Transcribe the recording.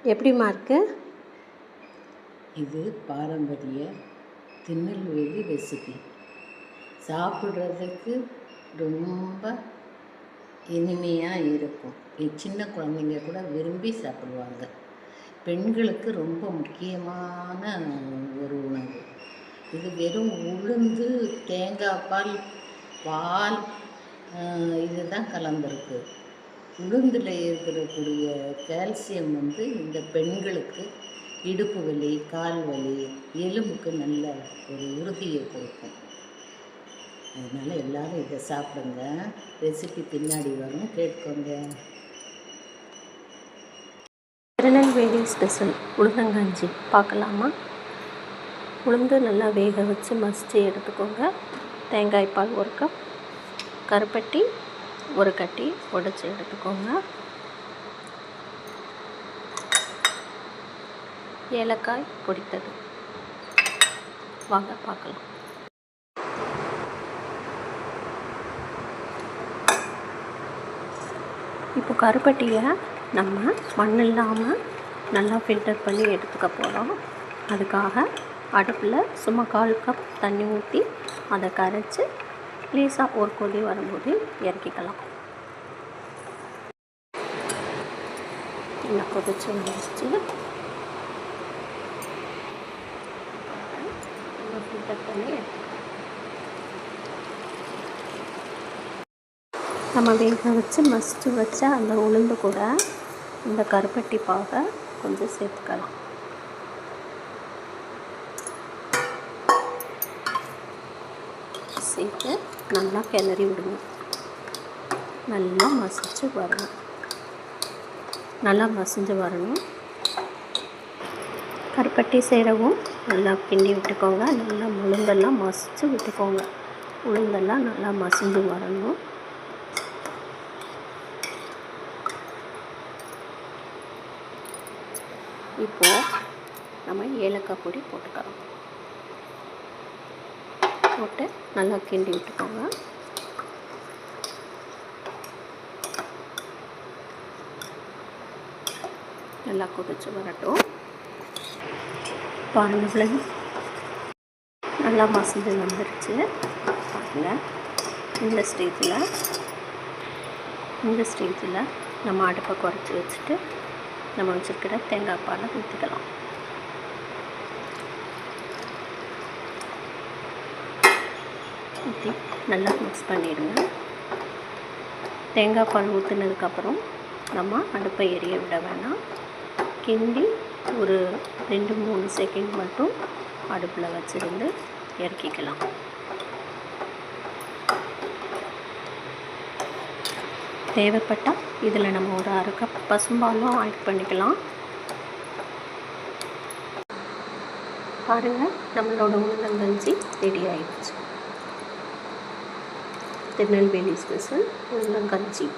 எப்படிம்மா இருக்கு? இது பாரம்பரிய திருநெல்வேலி ரெசிபி. சாப்பிட்றதுக்கு ரொம்ப இனிமையாக இருக்கும். சின்ன குழந்தைங்க கூட விரும்பி சாப்பிடுவாங்க. பெண்களுக்கு ரொம்ப முக்கியமான ஒரு உணவு. இது வெறும் உளுந்து, தேங்காய் பால், பால் இதுதான் கலந்துருக்கு. உளுந்தில் இருக்கக்கூடிய கால்சியம் இந்த பெண்களுக்கு இடுப்பு வலி, கால் வலி, எலும்புக்கு நல்ல ஒரு உறுதியை கொடுக்கும். அதனால் எல்லோரும் இதை சாப்பிடுங்க. ரெசிபி பின்னாடி வரும், கேட்கோங்க. திருநெல்வேலி ஸ்பெஷல் உளுந்தங்கஞ்சி பார்க்கலாமா? உளுந்து நல்லா வேக வச்சு மசித்து எடுத்துக்கோங்க. தேங்காய் பால் 1 கப், கருப்பட்டி 1 கட்டி உடைச்சி எடுத்துக்கோங்க. ஏலக்காய் பொடித்தது. வாங்க பார்க்கலாம். இப்போ கருப்பட்டியை நம்ம மண் இல்லாமல் நல்லா ஃபில்டர் பண்ணி எடுத்துக்க போகிறோம். அதுக்காக அடுப்பில் சும்மா 1/4 கப் தண்ணி ஊற்றி அதை கரைச்சி லேசாக ஒரு கொதி வரும்போது இறக்கிக்கலாம். நல்லா கொதிச்சு வந்துச்சு. ஃபில்டர் பண்ணி நம்ம வேக வச்சு மசித்து வச்ச அந்த உளுந்து கூட இந்த கருப்பட்டி பாகை கொஞ்சம் சேர்த்துக்கலாம். சேர்த்து நல்லா கிளறி விடுங்க. நல்லா மசிச்சு வரணும். நல்லா மசிஞ்சு வரணும். கருப்பட்டி சேரவும் நல்லா கிண்டி விட்டுக்கோங்க. நல்லா உளுந்தெல்லாம் மசிச்சு விட்டுக்கோங்க. உளுந்தெல்லாம் நல்லா மசிஞ்சு வரணும். இப்போது நம்ம ஏலக்காய் பொடி போட்டுக்கலாம். போட்டு நல்லா கிண்டி விட்டுக்கோங்க. நல்லா கொதிச்சு வரட்டும். பாருங்க ஃப்ரெண்ட்ஸ், நல்லா மசிஞ்சு வந்துருச்சு. பாருங்கள், இந்த ஸ்டேஜில் நம்ம அடுப்பை குறைச்சி வச்சுட்டு நம்ம வச்சுருக்கிற தேங்காய் பாலை ஊற்றிக்கலாம். ஊற்றி நல்லா மிக்ஸ் பண்ணிவிடுங்க. தேங்காய் பால் ஊற்றினதுக்கப்புறம் நம்ம அடுப்பை எரிய விட வேணாம். கிண்டி ஒரு 2-3 செகண்ட் மட்டும் அடுப்பில் வச்சுருந்து இறக்கிக்கலாம். தேவைப்பட்டால் இதில் நம்ம ஒரு 1/2 கப் பசும்பாலும் ஆட் பண்ணிக்கலாம். பாருங்கள், நம்மளோட உளுந்தங்கஞ்சி ரெடி ஆயிடுச்சு. திருநெல்வேலி ஸ்பெஷல் உளுந்தங்கஞ்சி.